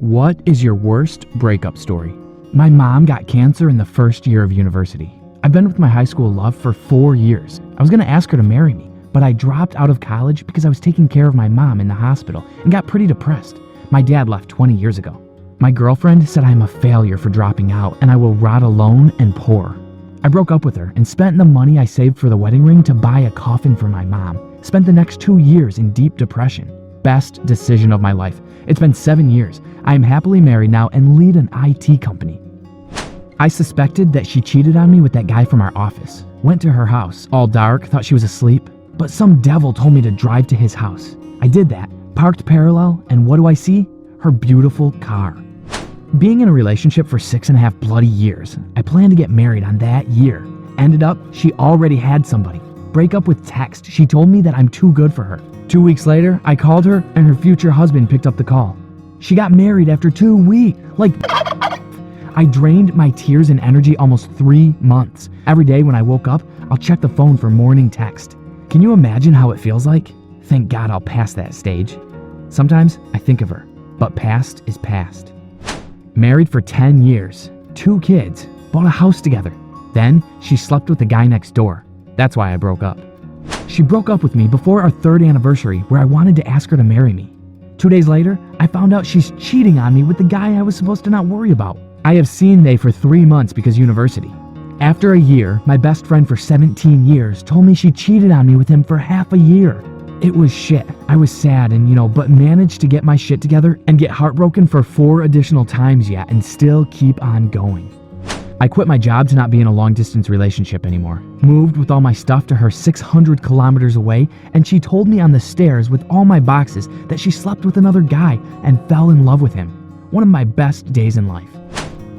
What is your worst breakup story? My mom got cancer in the first year of university. I've been with my high school love for 4 years. I was going to ask her to marry me, but I dropped out of college because I was taking care of my mom in the hospital and got pretty depressed. My dad left 20 years ago. My girlfriend said I am a failure for dropping out and I will rot alone and poor. I broke up with her and spent the money I saved for the wedding ring to buy a coffin for my mom. Spent the next 2 years in deep depression. Best decision of my life. It's been 7 years. I am happily married now and lead an IT company. I suspected that she cheated on me with that guy from our office. Went to her house, all dark, thought she was asleep, but some devil told me to drive to his house. I did that, parked parallel, and what do I see? Her beautiful car. Being in a relationship for 6.5 bloody years, I planned to get married on that year. Ended up, she already had somebody. Break up with text, she told me that I'm too good for her. 2 weeks later, I called her and her future husband picked up the call. She got married after 2 weeks. I drained my tears and energy almost 3 months. Every day when I woke up, I'll check the phone for morning text. Can you imagine how it feels like? Thank God I'll pass that stage. Sometimes I think of her, but past is past. Married for 10 years, 2 kids, bought a house together. Then she slept with the guy next door. That's why I broke up. She broke up with me before our 3rd anniversary where I wanted to ask her to marry me. 2 days later, I found out she's cheating on me with the guy I was supposed to not worry about. I have seen they for 3 months because university. After a year, my best friend for 17 years told me she cheated on me with him for half a year. It was shit. I was sad and but managed to get my shit together and get heartbroken for 4 additional times yet and still keep on going. I quit my job to not be in a long-distance relationship anymore. Moved with all my stuff to her 600 kilometers away, and she told me on the stairs with all my boxes that she slept with another guy and fell in love with him. One of my best days in life.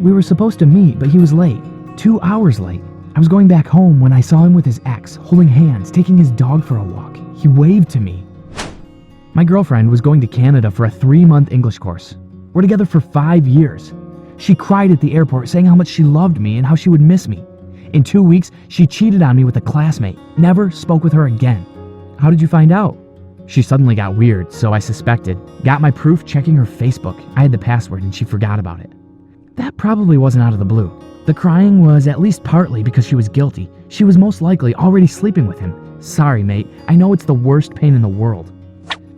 We were supposed to meet, but he was late. 2 hours late. I was going back home when I saw him with his ex, holding hands, taking his dog for a walk. He waved to me. My girlfriend was going to Canada for a 3-month English course. We're together for 5 years. She cried at the airport saying how much she loved me and how she would miss me. In 2 weeks, she cheated on me with a classmate. Never spoke with her again. How did you find out? She suddenly got weird, so I suspected. Got my proof checking her Facebook. I had the password and she forgot about it. That probably wasn't out of the blue. The crying was at least partly because she was guilty. She was most likely already sleeping with him. Sorry, mate. I know it's the worst pain in the world.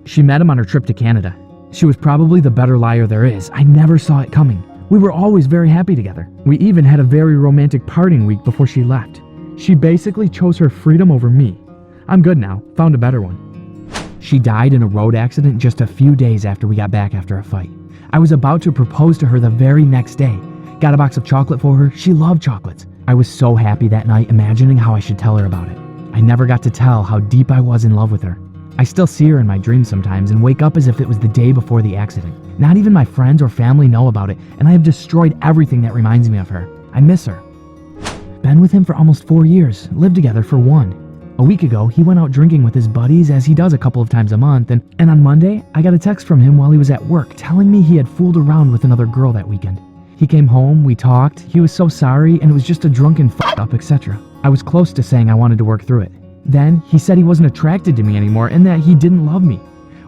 She met him on her trip to Canada. She was probably the better liar there is. I never saw it coming. We were always very happy together. We even had a very romantic parting week before she left. She basically chose her freedom over me. I'm good now. Found a better one. She died in a road accident just a few days after we got back after a fight. I was about to propose to her the very next day. Got a box of chocolate for her. She loved chocolates. I was so happy that night imagining how I should tell her about it. I never got to tell how deep I was in love with her. I still see her in my dreams sometimes and wake up as if it was the day before the accident. Not even my friends or family know about it, and I have destroyed everything that reminds me of her. I miss her. Been with him for almost 4 years, lived together for 1. A week ago, he went out drinking with his buddies as he does a couple of times a month, and on Monday, I got a text from him while he was at work telling me he had fooled around with another girl that weekend. He came home, we talked, he was so sorry, and it was just a drunken f***up, etc. I was close to saying I wanted to work through it. Then, he said he wasn't attracted to me anymore and that he didn't love me.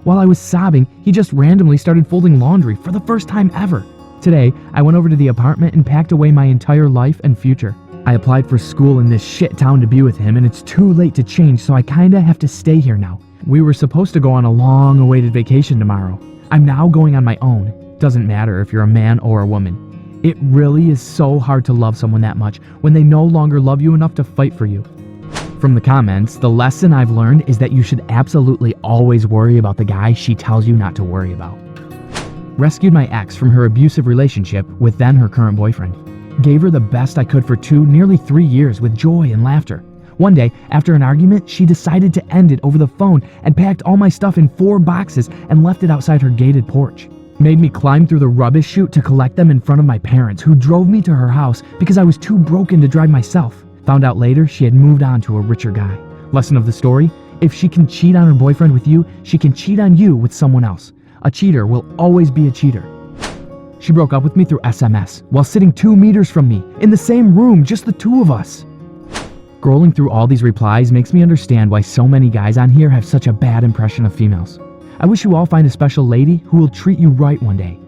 While I was sobbing, he just randomly started folding laundry for the first time ever. Today, I went over to the apartment and packed away my entire life and future. I applied for school in this shit town to be with him, and it's too late to change, so I kinda have to stay here now. We were supposed to go on a long-awaited vacation tomorrow. I'm now going on my own. Doesn't matter if you're a man or a woman. It really is so hard to love someone that much when they no longer love you enough to fight for you. From the comments, the lesson I've learned is that you should absolutely always worry about the guy she tells you not to worry about. Rescued my ex from her abusive relationship with then her current boyfriend. Gave her the best I could for nearly 3 years with joy and laughter. One day, after an argument, she decided to end it over the phone and packed all my stuff in 4 boxes and left it outside her gated porch. Made me climb through the rubbish chute to collect them in front of my parents, who drove me to her house because I was too broken to drive myself. Found out later she had moved on to a richer guy. Lesson of the story: if she can cheat on her boyfriend with you, she can cheat on you with someone else. A cheater will always be a cheater. She broke up with me through SMS while sitting 2 meters from me, in the same room, just the 2 of us. Scrolling through all these replies makes me understand why so many guys on here have such a bad impression of females. I wish you all find a special lady who will treat you right one day.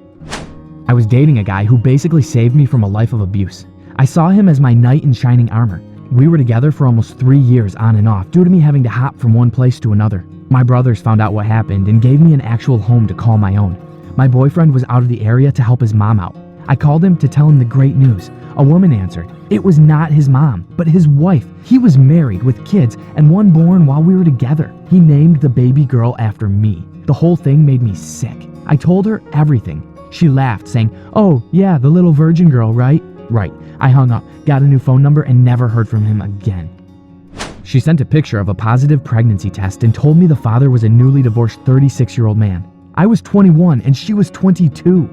I was dating a guy who basically saved me from a life of abuse. I saw him as my knight in shining armor. We were together for almost 3 years on and off due to me having to hop from one place to another. My brothers found out what happened and gave me an actual home to call my own. My boyfriend was out of the area to help his mom out. I called him to tell him the great news. A woman answered. It was not his mom, but his wife. He was married with kids and one born while we were together. He named the baby girl after me. The whole thing made me sick. I told her everything. She laughed, saying, "Oh, yeah, the little virgin girl, right?" Right. I hung up, got a new phone number, and never heard from him again. She sent a picture of a positive pregnancy test and told me the father was a newly divorced 36-year-old man. I was 21 and she was 22.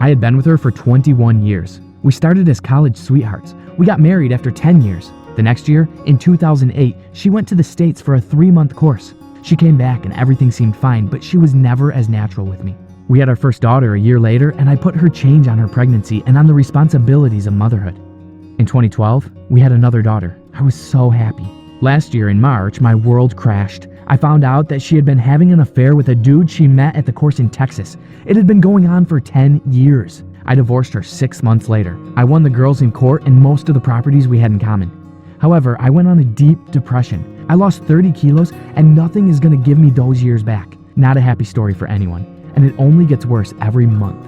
I had been with her for 21 years. We started as college sweethearts. We got married after 10 years. The next year, in 2008, she went to the States for a 3-month course. She came back and everything seemed fine, but she was never as natural with me. We had our first daughter a year later, and I put her change on her pregnancy and on the responsibilities of motherhood. In 2012, we had another daughter. I was so happy. Last year in March, my world crashed. I found out that she had been having an affair with a dude she met at the course in Texas. It had been going on for 10 years. I divorced her 6 months later. I won the girls in court and most of the properties we had in common. However, I went on a deep depression. I lost 30 kilos, and nothing is going to give me those years back. Not a happy story for anyone. And it only gets worse every month.